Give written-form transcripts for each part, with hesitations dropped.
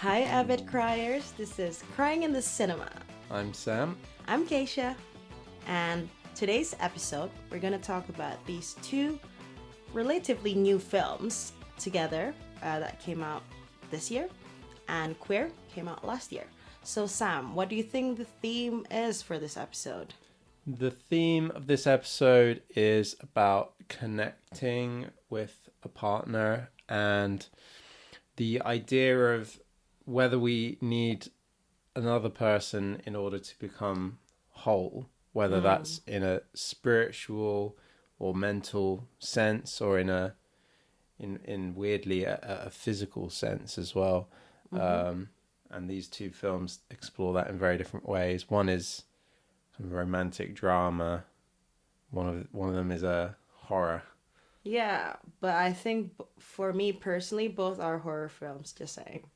Hi, avid criers. This is Crying in the Cinema. I'm Sam. I'm Keshia. And today's episode, we're going to talk about these two relatively new films together that came out this year, and Queer came out last year. So, Sam, what do you think the theme is for this episode? The theme of this episode is about connecting with a partner and the idea of whether we need another person in order to become whole, whether that's in a spiritual or mental sense, or in weirdly a physical sense as well. And these two films explore that in very different ways. One is kind of a romantic drama. One of them is a horror. Yeah, but I think for me personally, both are horror films, just saying.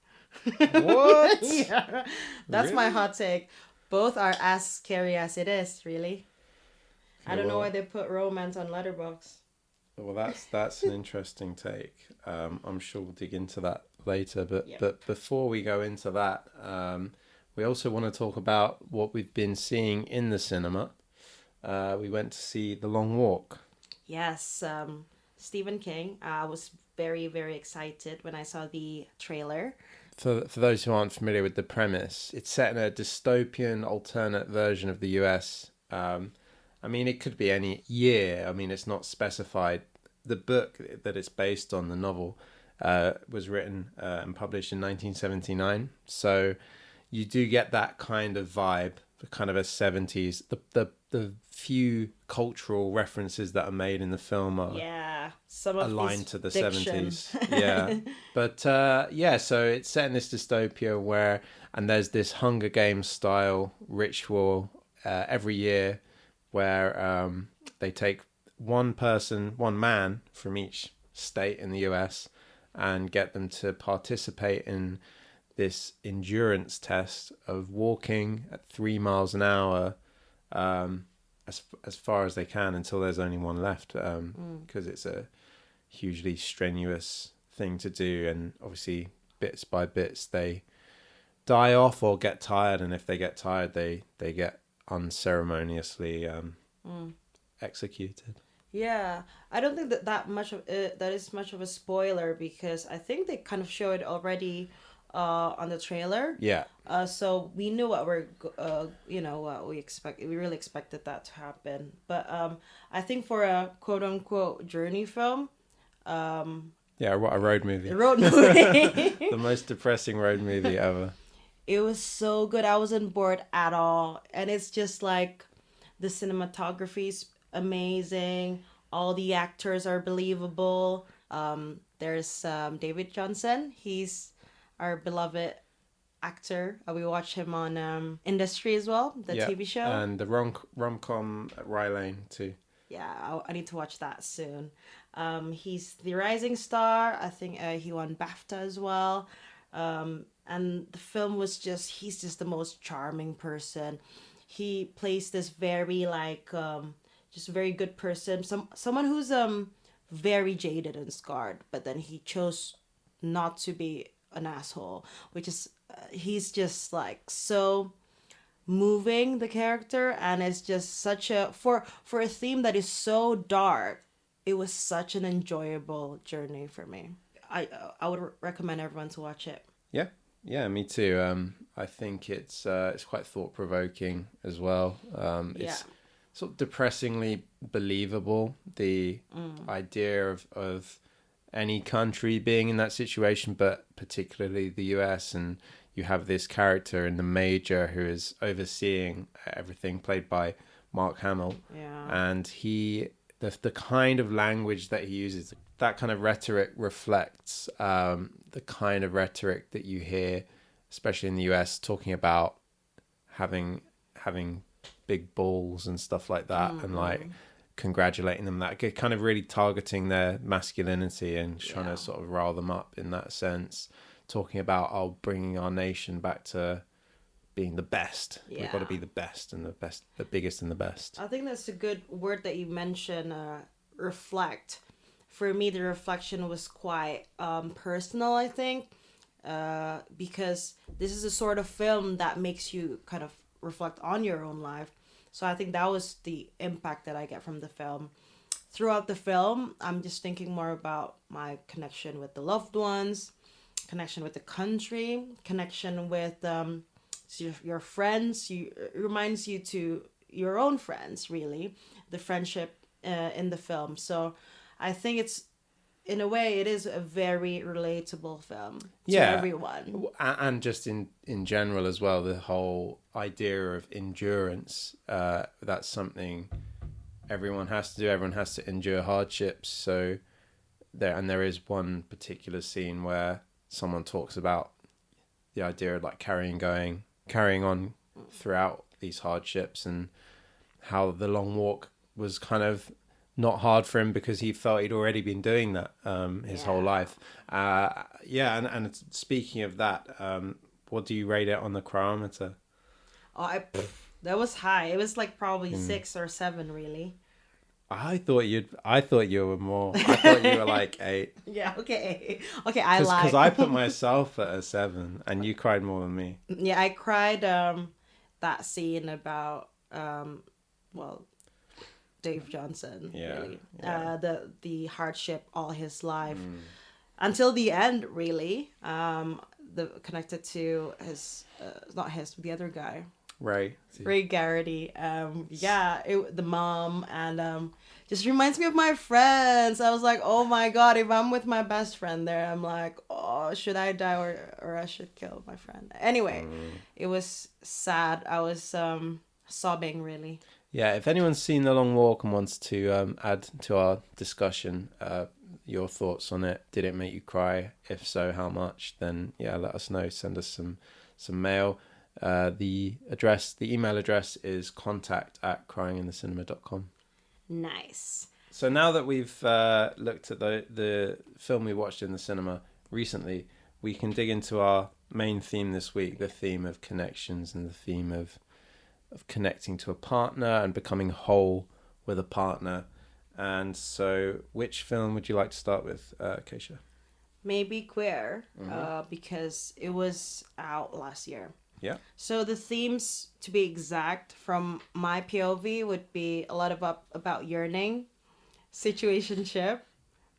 What? Yeah, that's Really? my hot take. Both are as scary as it is, really. I don't know why they put romance on Letterboxd. Well, that's an interesting take. I'm sure we'll dig into that later. But before we go into that, we also want to talk about what we've been seeing in the cinema. We went to see The Long Walk. Yes, Stephen King. I was very, very excited when I saw the trailer. For those who aren't familiar with the premise, it's set in a dystopian alternate version of the US. I mean, it could be any year. I mean, it's not specified. The book that it's based on, the novel, was written and published in 1979. So you do get that kind of vibe, kind of a 70s. The few cultural references that are made in the film are some of aligned to the diction. 70s. Yeah. But so it's set in this dystopia and there's this Hunger Games style ritual every year where they take one man from each state in the US and get them to participate in this endurance test of walking at 3 miles an hour as far as they can until there's only one left, because it's a hugely strenuous thing to do, and obviously bits by bits they die off or get tired, and if they get tired they get unceremoniously executed. Yeah, I don't think that much of it, that is much of a spoiler, because I think they kind of showed it already on the trailer. Yeah. So we knew what what we expect. We really expected that to happen. But I think for a quote unquote journey film, a road movie. The most depressing road movie ever. It was so good. I wasn't bored at all, and it's just like the cinematography's amazing. All the actors are believable. There's David Johnson. He's our beloved actor. We watch him on Industry as well, the TV show. And the rom-com at Rye Lane too. Yeah, I need to watch that soon. He's the rising star. I think he won BAFTA as well. And the film was he's just the most charming person. He plays this very just very good person. Someone who's very jaded and scarred, but then he chose not to be an asshole, which is he's just so moving, the character, and it's just such a for a theme that is so dark. It was such an enjoyable journey for me. I would recommend everyone to watch it. Yeah, me too. I think it's quite thought-provoking as well. It's sort of depressingly believable, the idea of any country being in that situation, but particularly the US, and you have this character in the major who is overseeing everything, played by Mark Hamill. And the kind of language that he uses, that kind of rhetoric reflects the kind of rhetoric that you hear, especially in the US, talking about having big balls and stuff like that, and congratulating them, that kind of really targeting their masculinity and trying to sort of rile them up in that sense, talking about bringing our nation back to being the best. We've got to be the best, and the biggest and the best. I think that's a good word that you mentioned, reflect. For me, the reflection was quite personal, I think. because this is a sort of film that makes you kind of reflect on your own life. So I think that was the impact that I get from the film. Throughout the film, I'm just thinking more about my connection with the loved ones, connection with the country, connection with your friends. It reminds you to your own friends, really, the friendship in the film. So I think it's, in a way, it is a very relatable film to everyone. And just in general as well, the whole idea of endurance, that's something everyone has to do. Everyone has to endure hardships. So there is one particular scene where someone talks about the idea of like carrying on throughout these hardships, and how the long walk was kind of not hard for him because he felt he'd already been doing that his whole life. And speaking of that, what do you rate it on the chronometer? That was high. It was like probably 6 or 7, really. I thought you were more. I thought you were like 8. Yeah, okay. I lied. Because I put myself at a 7, and you cried more than me. Yeah, I cried that scene about Dave Johnson. Yeah, really. The hardship all his life until the end, really. Connected to his the other guy. Ray Garrity. The mom, and just reminds me of my friends. I was like, oh my god, if I'm with my best friend there, I'm like, oh, should I die or I should kill my friend? Anyway, it was sad. I was sobbing, really. Yeah, if anyone's seen The Long Walk and wants to add to our discussion your thoughts on it, did it make you cry? If so, how much? Then let us know. Send us some mail. The email address is contact@cryinginthecinema.com. Nice. So now that we've looked at the film we watched in the cinema recently, we can dig into our main theme this week, the theme of connections and the theme of connecting to a partner and becoming whole with a partner. And so which film would you like to start with, Keshia? Maybe Queer, because it was out last year. Yeah. So the themes, to be exact, from my POV would be a lot about yearning, situationship,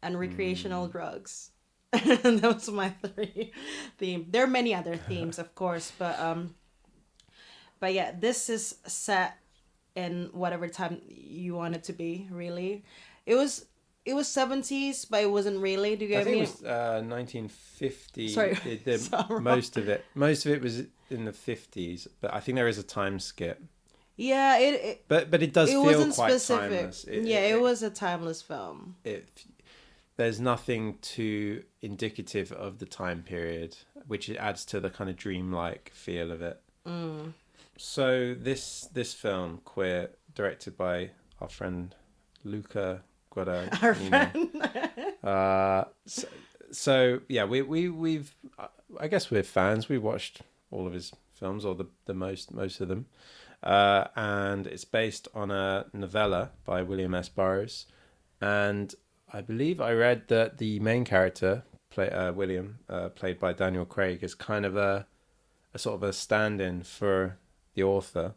and recreational drugs. Those are my 3 themes. There are many other themes, of course, but yeah, this is set in whatever time you want it to be. Really, it was 70s, but it wasn't really. Do you get me? I think it was 1950. Sorry, most of it was in the 50s, but I think there is a time skip. Yeah, but it does feel quite specific. Timeless. It was a timeless film. There's nothing too indicative of the time period, which adds to the kind of dreamlike feel of it. So this film, Queer, directed by our friend Luca Guadagnino. Our friend. So yeah, we've I guess we're fans. We watched all of his films, or the most of them, and it's based on a novella by William S. Burroughs, and I believe I read that the main character, William, played by Daniel Craig, is kind of a sort of a stand-in for the author,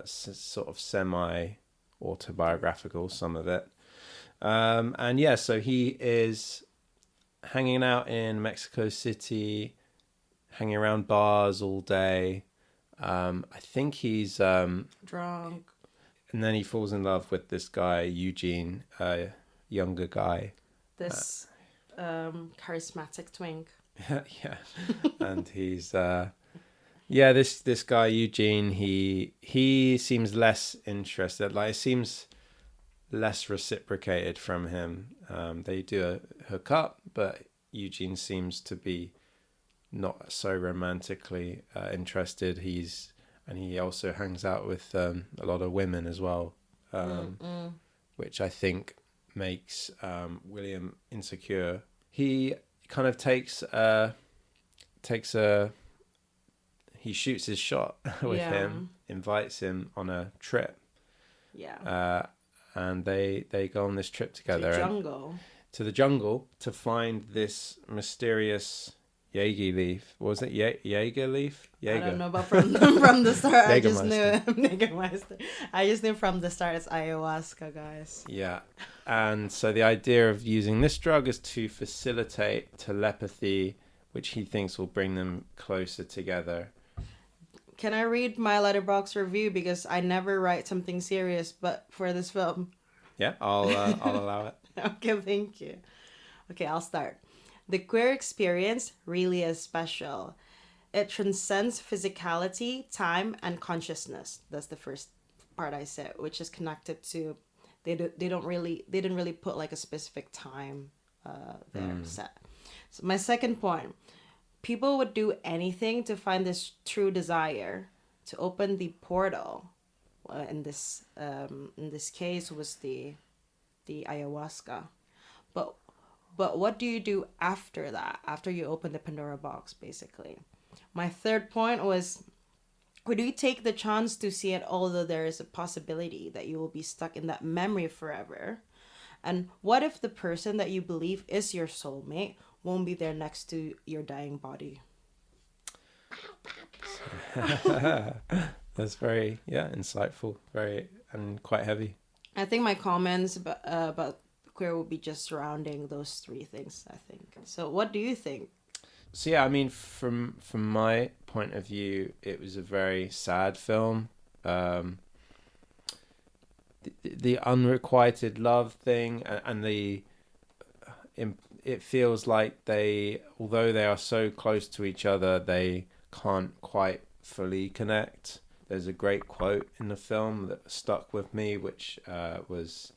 sort of semi-autobiographical, some of it. So he is hanging out in Mexico City, hanging around bars all day. I think he's drunk. And then he falls in love with this guy, Eugene, a younger guy. This charismatic twink. Yeah. And he's... this guy Eugene, he seems less interested. Like, it seems less reciprocated from him. They do a hook up, but Eugene seems to be not so romantically interested. He also hangs out with a lot of women as well, which I think makes William insecure. He kind of he shoots his shot with him, invites him on a trip. Yeah. And they go on this trip together. To the jungle to find this mysterious Jaeger leaf. What was it? Jaeger leaf? Jaeger. I don't know, but from the start, I just knew Jägermeister. I just knew from the start it's ayahuasca, guys. Yeah. And so the idea of using this drug is to facilitate telepathy, which he thinks will bring them closer together. Can I read my Letterboxd review, because I never write something serious, but for this film? Yeah, I'll allow it. Okay, thank you. Okay, I'll start. The queer experience really is special. It transcends physicality, time, and consciousness. That's the first part I said, which is connected to they didn't really put like a specific time there set. So my second point, people would do anything to find this true desire to open the portal. In this case was the ayahuasca, but what do you do after that? After you open the Pandora box, basically. My third point was, would you take the chance to see it, although there is a possibility that you will be stuck in that memory forever? And what if the person that you believe is your soulmate won't be there next to your dying body? That's very, insightful, and quite heavy. I think my comments about queer will be just surrounding those three things, I think. So what do you think? So yeah, I mean, from my point of view, it was a very sad film. The unrequited love thing, and it feels like although they are so close to each other, they can't quite fully connect. There's a great quote in the film that stuck with me, which was,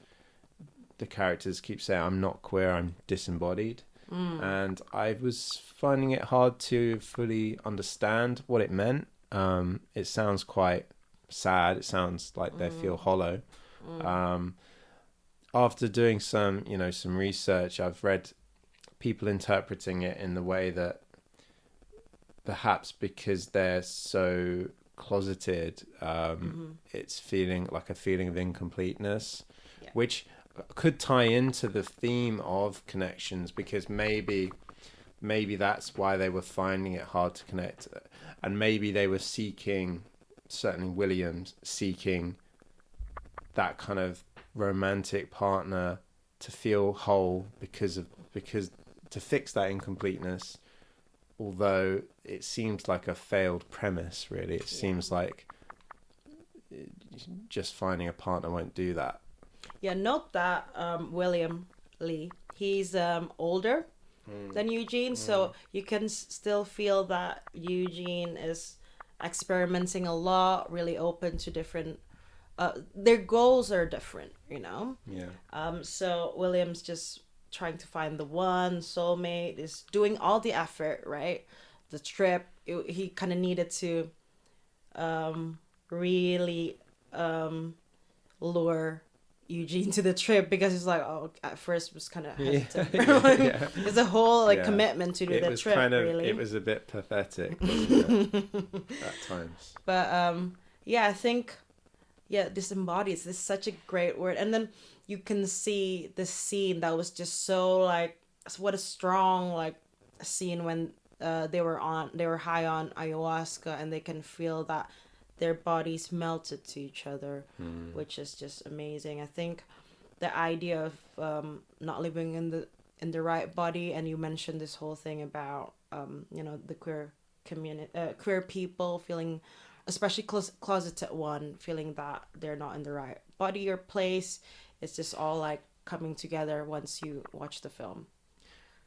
the characters keep saying, "I'm not queer, I'm disembodied." And I was finding it hard to fully understand what it meant. It sounds quite sad. It sounds like they feel hollow. After doing some research, I've read people interpreting it in the way that perhaps because they're so closeted, it's feeling like a feeling of incompleteness, which could tie into the theme of connections, because maybe that's why they were finding it hard to connect, and maybe they were seeking, certainly Williams, seeking that kind of romantic partner to feel whole, because to fix that incompleteness. Although it seems like a failed premise, really. It seems like just finding a partner won't do that. Yeah, note that William Lee, he's older than Eugene, so you can still feel that Eugene is experimenting a lot, really open to different... their goals are different, Yeah. So William's just trying to find the one soulmate, is doing all the effort, right? The trip, he kind of needed to really lure Eugene to the trip, because he's like, at first was kind of hesitant. It's a whole commitment to do the trip. Really, it was a bit pathetic, wasn't it? At times. But I think disembodies is such a great word. And then you can see the scene that was just so like, what a strong like scene when they were high on ayahuasca, and they can feel that their bodies melted to each other, which is just amazing. I think the idea of not living in the right body, and you mentioned this whole thing about the queer community, queer people feeling, especially closeted one, feeling that they're not in the right body or place. It's just all like coming together once you watch the film.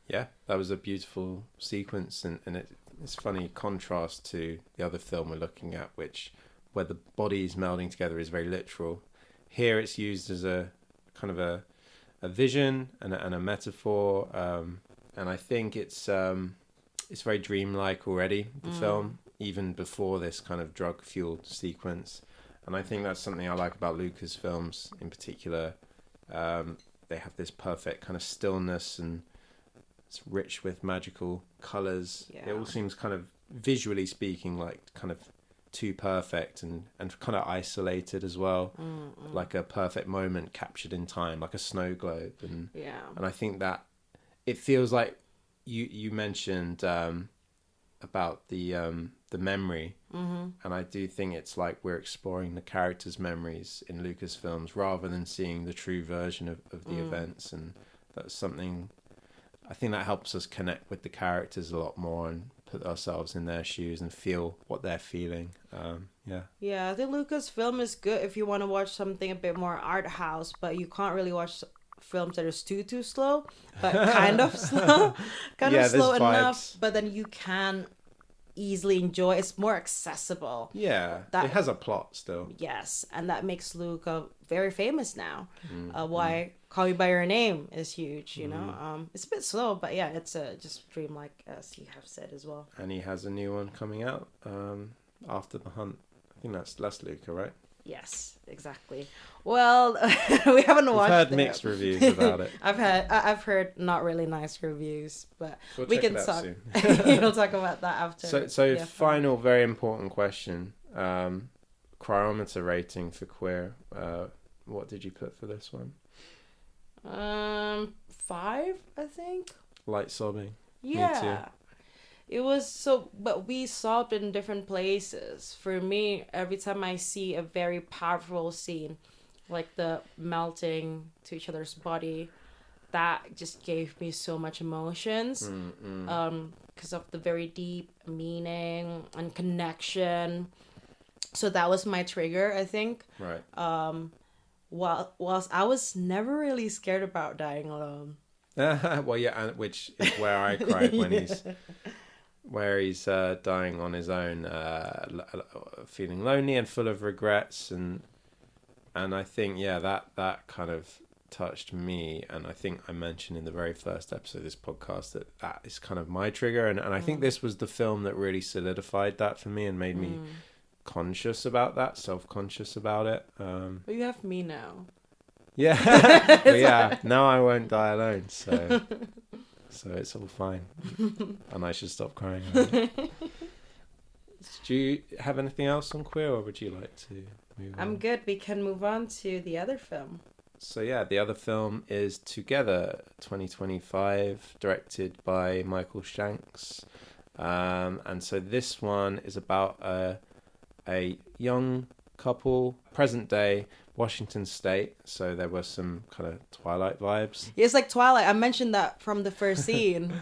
Yeah, that was a beautiful sequence, and it's funny contrast to the other film we're looking at, where the bodies melding together is very literal. Here it's used as a kind of a vision and a metaphor, and I think it's very dreamlike already, the film, even before this kind of drug-fueled sequence. And I think that's something I like about Lucas films in particular. They have this perfect kind of stillness, and it's rich with magical colours. Yeah. It all seems kind of, visually speaking, like kind of too perfect and kind of isolated as well. Like a perfect moment captured in time, like a snow globe. And I think that it feels like you mentioned about the memory, and I do think it's like we're exploring the characters' memories in Lucasfilms rather than seeing the true version of the events, and that's something I think that helps us connect with the characters a lot more and put ourselves in their shoes and feel what they're feeling. Yeah, I think Lucasfilm is good if you want to watch something a bit more art house, but you can't really watch films that are too slow, but kind of slow, slow enough, but then you can easily enjoy. It's more accessible. Yeah, it has a plot still. Yes, and that makes Luke very famous now. Why Call Me by Your Name is huge, you know. It's a bit slow, but yeah, it's just dreamlike, as you have said as well. And he has a new one coming out after The Hunt. I think that's Luca, right? Yes, exactly. Well, we haven't watched it. I've heard mixed reviews about it. I've heard not really nice reviews, but we can talk. Soon. We'll talk about that after. So final, very important question. Cryometer rating for Queer. What did you put for this one? 5, I think. Light sobbing. Yeah. Me too. It was so, but we sobbed in different places. For me, every time I see a very powerful scene, like the melting to each other's body, that just gave me so much emotions. Because of the very deep meaning and connection. So that was my trigger, I think. Right. Whilst I was never really scared about dying alone. Well, yeah, which is where I cried when he's dying on his own, feeling lonely and full of regrets, and I think that kind of touched me, and I think I mentioned in the very first episode of this podcast that is kind of my trigger, and I think this was the film that really solidified that for me and made me conscious about that, self-conscious about it. But you have me now. Yeah. But yeah, now I won't die alone, so it's all fine. And I should stop crying. Do you have anything else on Queer, or would you like to move on? I'm good. We can move on to the other film. So yeah, the other film is Together, 2025, directed by Michael Shanks. And so this one is about a young couple, present day, Washington State. So there were some kind of Twilight vibes. It's like Twilight. I mentioned that from the first scene.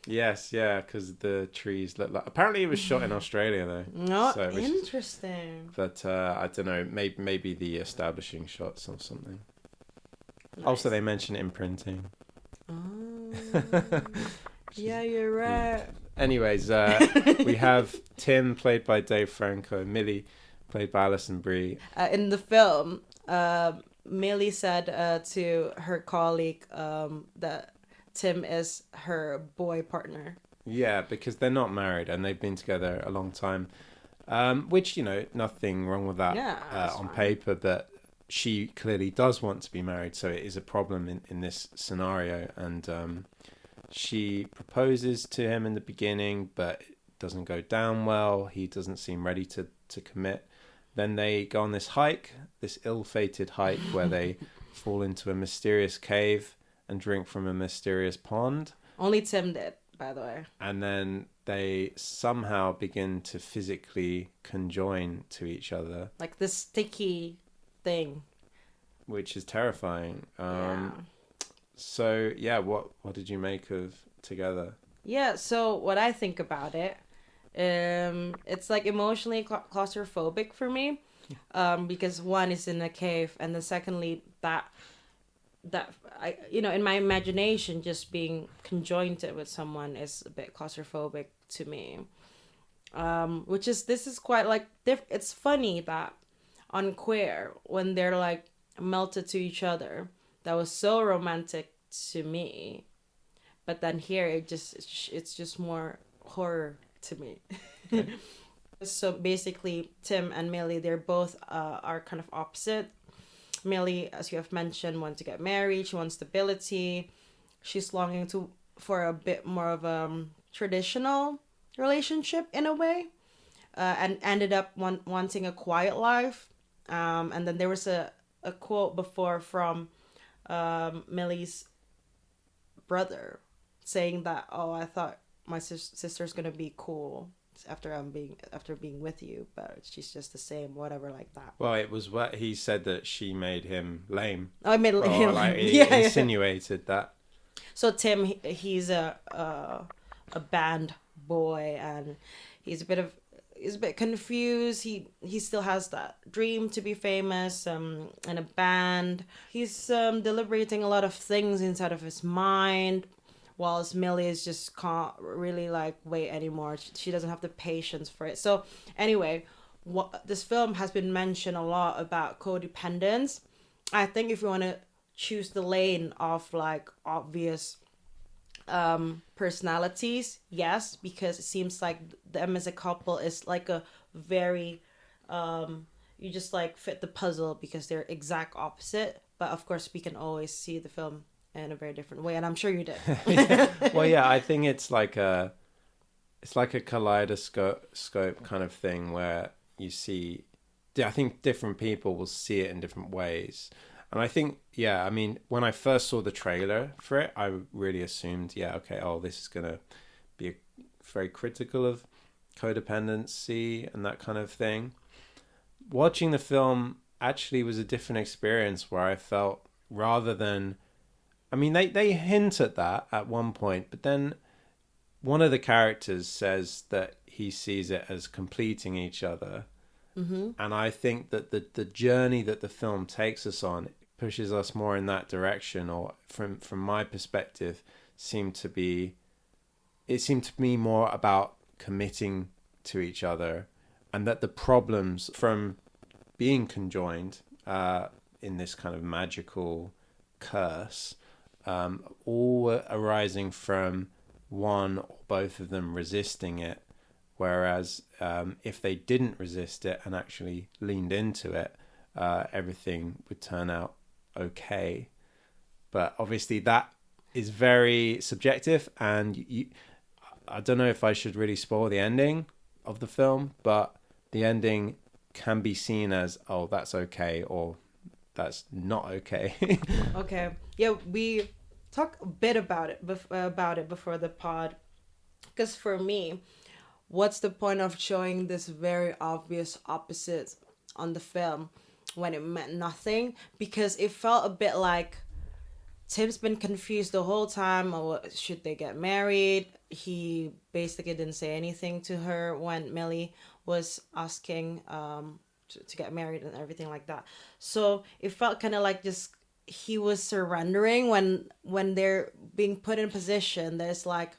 Yes, yeah, because the trees look like... Apparently it was shot in Australia, though. No, so interesting. But I don't know, maybe the establishing shots or something. Nice. Also, they mention imprinting. Oh, yeah, you're right. Anyways, we have Tim, played by Dave Franco, Millie, played by Alison Brie. In the film, Millie said to her colleague that Tim is her boy partner. Yeah, because they're not married and they've been together a long time. Which, nothing wrong with that on paper, but she clearly does want to be married, so it is a problem in this scenario. And she proposes to him in the beginning, but it doesn't go down well. He doesn't seem ready to commit. Then they go on this hike, this ill-fated hike, where they fall into a mysterious cave and drink from a mysterious pond. Only Tim did, by the way. And then they somehow begin to physically conjoin to each other. Like this sticky thing. Which is terrifying. Yeah. So, yeah, what did you make of Together? Yeah, so what I think about it, it's like emotionally claustrophobic for me. Because one is in a cave, and then secondly, that I, in my imagination, just being conjoined with someone is a bit claustrophobic to me. This is quite like it's funny that on Queer, when they're like melted to each other, that was so romantic to me, but then here it's just more horror to me. Okay. So basically, Tim and Millie, they're both are kind of opposite. Millie, as you have mentioned, wants to get married. She wants stability. She's longing for a bit more of a traditional relationship in a way, and ended up wanting a quiet life. And then there was a quote before from Millie's brother saying that, I thought my sister's gonna be cool after being with you, but she's just the same, whatever, like that. Well, it was what he said, that she made him lame. Oh, I made him like lame. he Yeah, insinuated that. So Tim, he's a band boy, and he's a bit confused. He still has that dream to be famous in a band. He's deliberating a lot of things inside of his mind, whilst Millie is just can't really like wait anymore. She doesn't have the patience for it. So anyway, this film has been mentioned a lot about codependence. I think if you want to choose the lane of like obvious personalities, yes, because it seems like them as a couple is like a very you just like fit the puzzle because they're exact opposite. But of course we can always see the film in a very different way, and I'm sure you did. Yeah. Well, yeah, I think it's like a kaleidoscope kind of thing where you see, I think different people will see it in different ways. And I think, yeah, I mean, when I first saw the trailer for it, I really assumed, yeah, okay, this is going to be very critical of codependency and that kind of thing. Watching the film actually was a different experience, where I felt, rather than, I mean, they hint at that at one point, but then one of the characters says that he sees it as completing each other. Mm-hmm. And I think that the journey that the film takes us on pushes us more in that direction, or from my perspective, seemed to me more about committing to each other, and that the problems from being conjoined in this kind of magical curse all arising from one or both of them resisting it, whereas if they didn't resist it and actually leaned into it, everything would turn out okay. But obviously that is very subjective, and I don't know if I should really spoil the ending of the film, but the ending can be seen as, that's okay, or that's not okay. Okay. Yeah, we talked a bit about it before the pod, because for me, what's the point of showing this very obvious opposite on the film when it meant nothing? Because it felt a bit like Tim's been confused the whole time. Should they get married? He basically didn't say anything to her when Millie was asking to get married and everything like that. So it felt kind of like just he was surrendering when they're being put in position. There's like,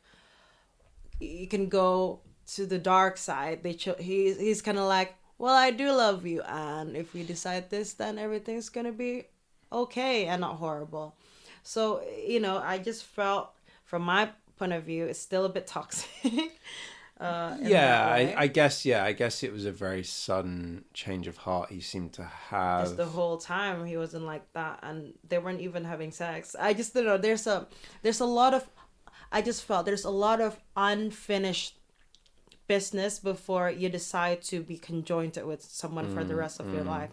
you can go to the dark side. He's kind of like, well, I do love you, and if we decide this, then everything's gonna be okay and not horrible. So, I just felt, from my point of view, it's still a bit toxic. I guess it was a very sudden change of heart he seemed to have. Just the whole time he wasn't like that, and they weren't even having sex. I just don't know. There's a lot of, I just felt there's a lot of unfinished business before you decide to be conjoined with someone for the rest of your life.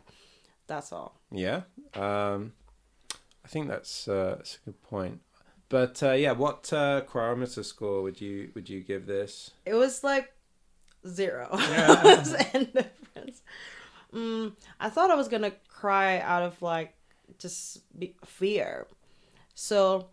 That's all. Yeah. I think that's a good point. But what chronometer score would you give this? It was like 0. Yeah. Indifference. I thought I was gonna cry out of like just fear. So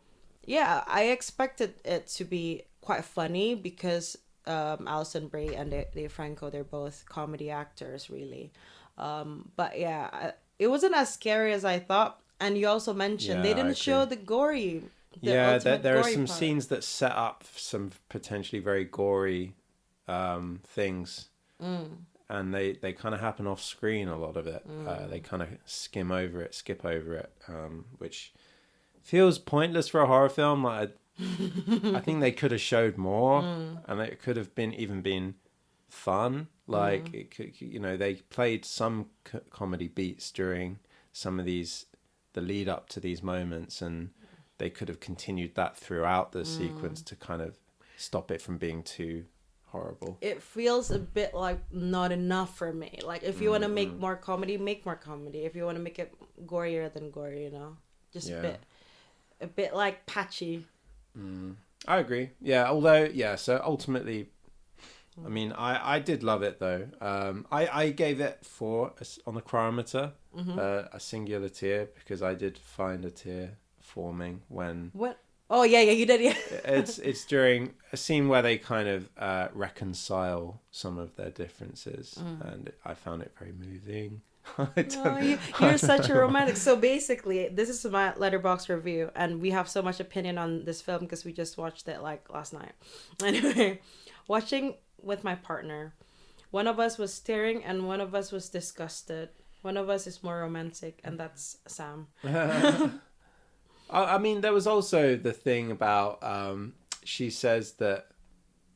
yeah, I expected it to be quite funny because Alison Brie and Dave Franco, they're both comedy actors, really. But yeah, it wasn't as scary as I thought. And you also mentioned they didn't show the gory. There are some scenes that set up some potentially very gory things, and they kind of happen off screen. A lot of it, they kind of skip over it, which feels pointless for a horror film. Like, I think they could have showed more, and it could have been fun. Like it could, they played some comedy beats during some of the lead up to these moments, and they could have continued that throughout the sequence to kind of stop it from being too horrible. It feels a bit like not enough for me. Like, if you want to make more comedy, make more comedy. If you want to make it gorier, then gory, just a bit like patchy. I agree. Yeah, although, yeah, so ultimately, I mean, I did love it though. I gave it 4 on the chronometer, a singular tear, because I did find a tear forming when What? Oh yeah, you did. Yeah. it's during a scene where they kind of reconcile some of their differences, and I found it very moving. You're such a romantic. So basically, this is my letterbox review, and we have so much opinion on this film because we just watched it like last night. Anyway, watching with my partner, one of us was staring and one of us was disgusted. One of us is more romantic, and that's Sam. I mean, there was also the thing about she says that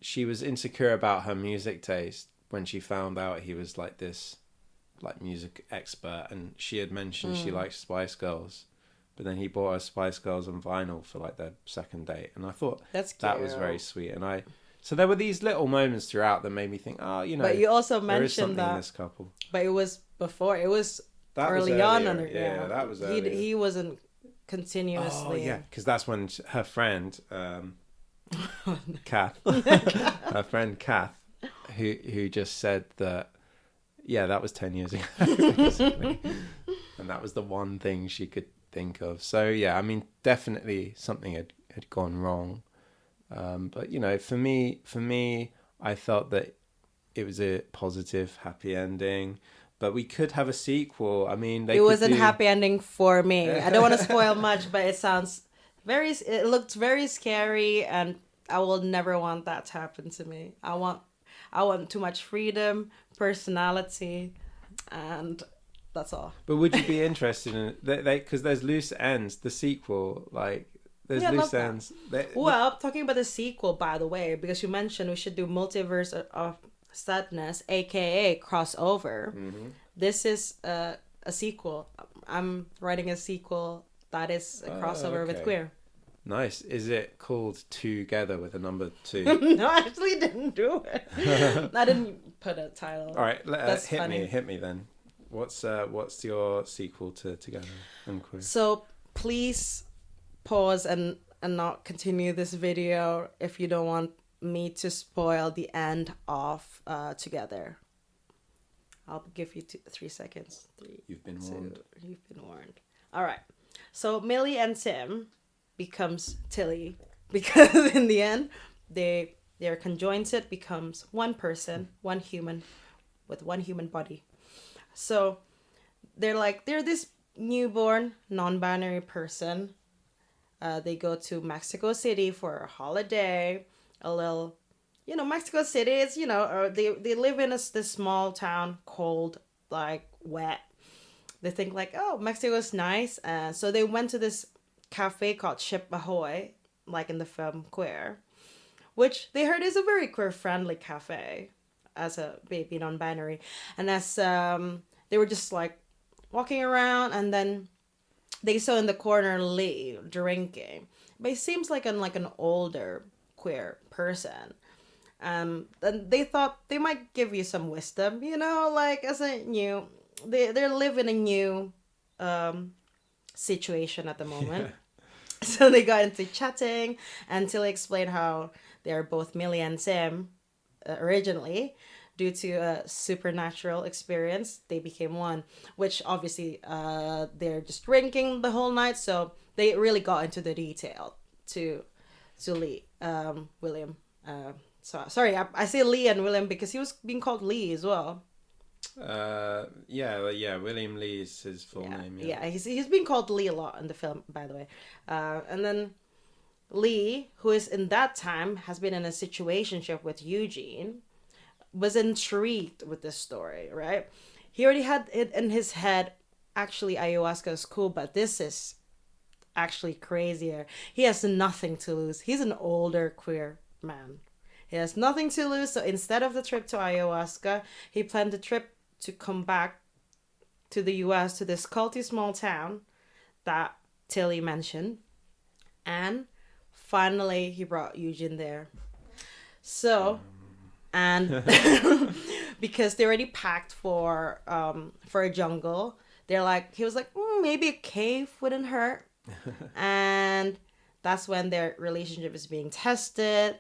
she was insecure about her music taste when she found out he was like this like music expert, and she had mentioned she likes Spice Girls, but then he bought her Spice Girls on vinyl for like their second date, and I thought that was very sweet. And so there were these little moments throughout that made me think, oh, you know, but you also there is mentioned something in that this couple. But it was before, it was that early was on earlier. Yeah, that was earlier. He wasn't continuously. Oh yeah, because that's when her friend Kath, her friend Kath, who just said that, yeah, that was 10 years ago, basically. And that was the one thing she could think of. So yeah, I mean, definitely something had gone wrong. But you know, for me, I felt that it was a positive, happy ending. But we could have a sequel. I mean, it wasn't happy ending for me. I don't want to spoil much, but it looked very scary, and I will never want that to happen to me. I want too much freedom, personality, and that's all. But would you be interested in it? Because there's loose ends. The sequel, like, there's loose ends. Well, talking about the sequel, by the way, because you mentioned we should do Multiverse of Sadness, aka crossover. This is a sequel. I'm writing a sequel that is a crossover with queer. Nice. Is it called Together with a number 2? No, I actually didn't do it. I didn't put a title. All right, hit me then. What's your sequel to Together and Queer? So please pause and not continue this video if you don't want me to spoil the end of Together. I'll give you 3 seconds. 3. You've been warned. You've been warned. All right. So Millie and Tim becomes Tilly, because in the end their conjoined becomes one person, one human with one human body. So they're this newborn non-binary person. They go to Mexico City for a holiday. A little, Mexico City is, they live in this small town, cold, like wet. They think like, oh, Mexico's nice. So they went to this cafe called Ship Ahoy, like in the film Queer, which they heard is a very queer-friendly cafe as a baby non-binary. And as they were just like walking around, and then they saw in the corner Lee drinking. But he seems like an older queer person. And they thought they might give you some wisdom, like as a new, they're living a new situation at the moment. So they got into chatting until they explained how they're both Millie and Sam originally. Due to a supernatural experience, they became one, which obviously they're just drinking the whole night. So they really got into the detail to Lee, William. Sorry, I say Lee and William because he was being called Lee as well. William Lee is his full name. Yeah, he's being called Lee a lot in the film, by the way. And then Lee, who is in that time has been in a situationship with Eugene, was intrigued with this story, right? He already had it in his head, actually ayahuasca is cool, but this is actually crazier. He has nothing to lose. He's an older queer man. He has nothing to lose, so instead of the trip to ayahuasca, he planned the trip to come back to the US, to this culty small town that Tilly mentioned. And finally, he brought Eugene there. So, and because they already packed for a jungle, he was like, maybe a cave wouldn't hurt. And that's when their relationship is being tested.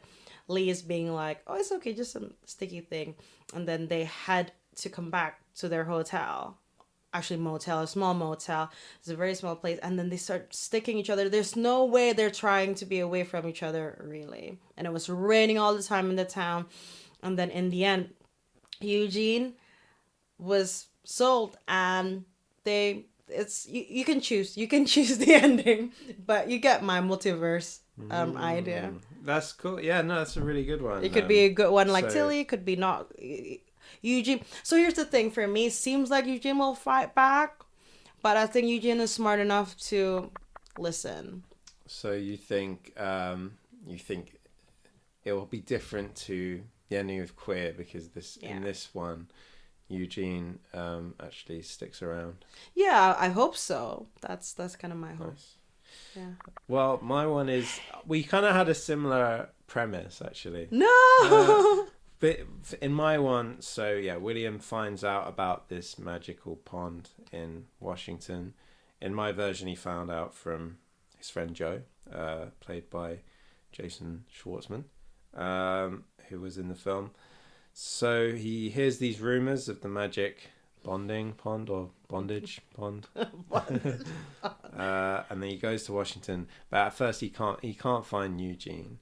Lee is being like, oh, it's okay, just some sticky thing. And then they had to come back to their hotel. Actually, motel, a small motel. It's a very small place. And then they start sticking each other. There's no way they're trying to be away from each other, really. And it was raining all the time in the town. And then in the end, Eugene was sold, and you can choose the ending, but you get my multiverse idea. That's cool. Yeah, no, that's a really good one. It could be a good one like Tilly, it could be not Eugene. So here's the thing, for me, it seems like Eugene will fight back, but I think Eugene is smart enough to listen. So you think it will be different to the ending of Queer, because in this one, Eugene actually sticks around. Yeah, I hope so. That's kind of my hope. Nice. Yeah. Well, my one is, we kind of had a similar premise, actually. No. But in my one, so yeah, William finds out about this magical pond in Washington. In my version, he found out from his friend Joe, played by Jason Schwartzman, who was in the film. So he hears these rumors of the magic bonding pond or bondage pond, and then he goes to Washington. But at first he can't find Eugene.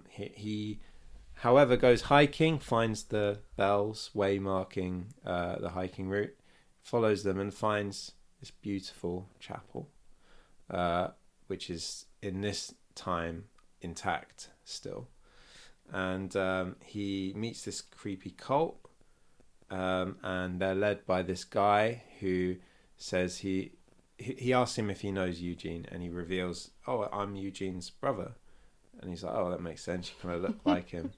He however goes hiking, finds the bells waymarking the hiking route, follows them, and finds this beautiful chapel, which is in this time intact still. And he meets this creepy cult, and they're led by this guy who says he asks him if he knows Eugene, and he reveals, oh, I'm Eugene's brother. And he's like, oh, that makes sense, you kind of look like him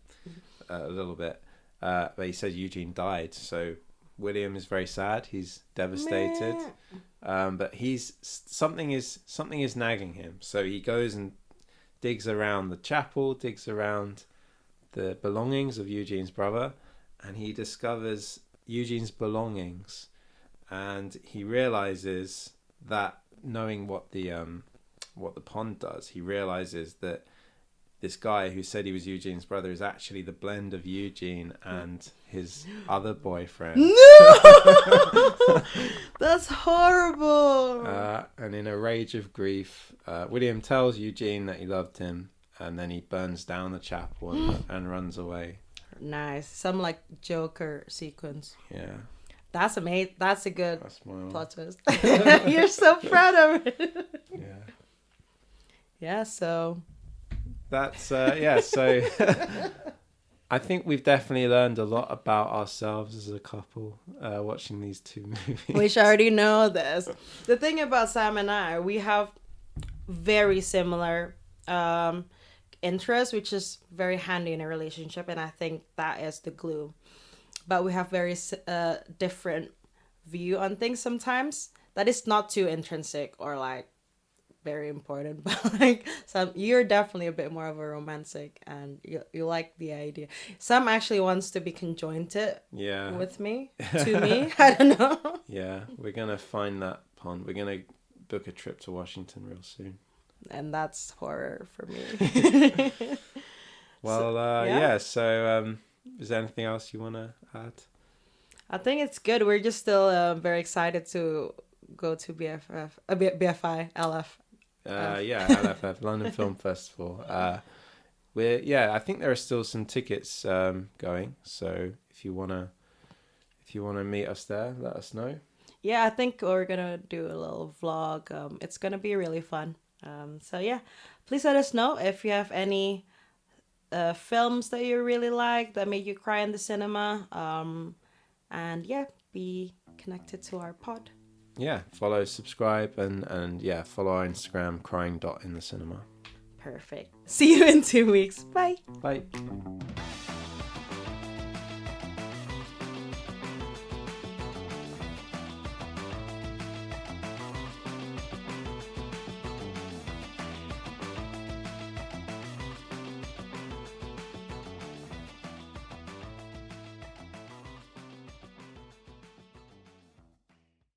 a little bit. But he says Eugene died, so William is very sad, he's devastated. But something is nagging him, so he goes and digs around the chapel, digs around the belongings of Eugene's brother, and he discovers Eugene's belongings, and he realizes that, knowing what the pond does, he realizes that this guy who said he was Eugene's brother is actually the blend of Eugene and his other boyfriend. No! That's horrible. And in a rage of grief, William tells Eugene that he loved him, and then he burns down the chapel and runs away. Nice. Some like Joker sequence. Yeah. That's amazing. That's a good plot twist. Yeah. You're so proud of it. Yeah. Yeah, so. That's, so I think we've definitely learned a lot about ourselves as a couple watching these two movies. We should already know this. The thing about Sam and I, we have very similar interests, which is very handy in a relationship, and I think that is the glue. But we have very different view on things sometimes. That is not too intrinsic or like very important, but like you're definitely a bit more of a romantic, and you like the idea. Sam actually wants to be conjoined with me, to me. I don't know. Yeah, we're gonna find that pond. We're gonna book a trip to Washington real soon. And that's horror for me. Well, so is there anything else you want to add? I think it's good. We're just still very excited to go to BFI, LF. LFF, London Film Festival. I think there are still some tickets going, so if you wanna meet us there, let us know. Yeah, I think we're gonna do a little vlog. It's gonna be really fun. So yeah, please let us know if you have any films that you really like that made you cry in the cinema. And yeah, be connected to our pod. Yeah, follow, subscribe, and follow our Instagram, crying.inthecinema. Perfect. See you in 2 weeks. Bye. Bye.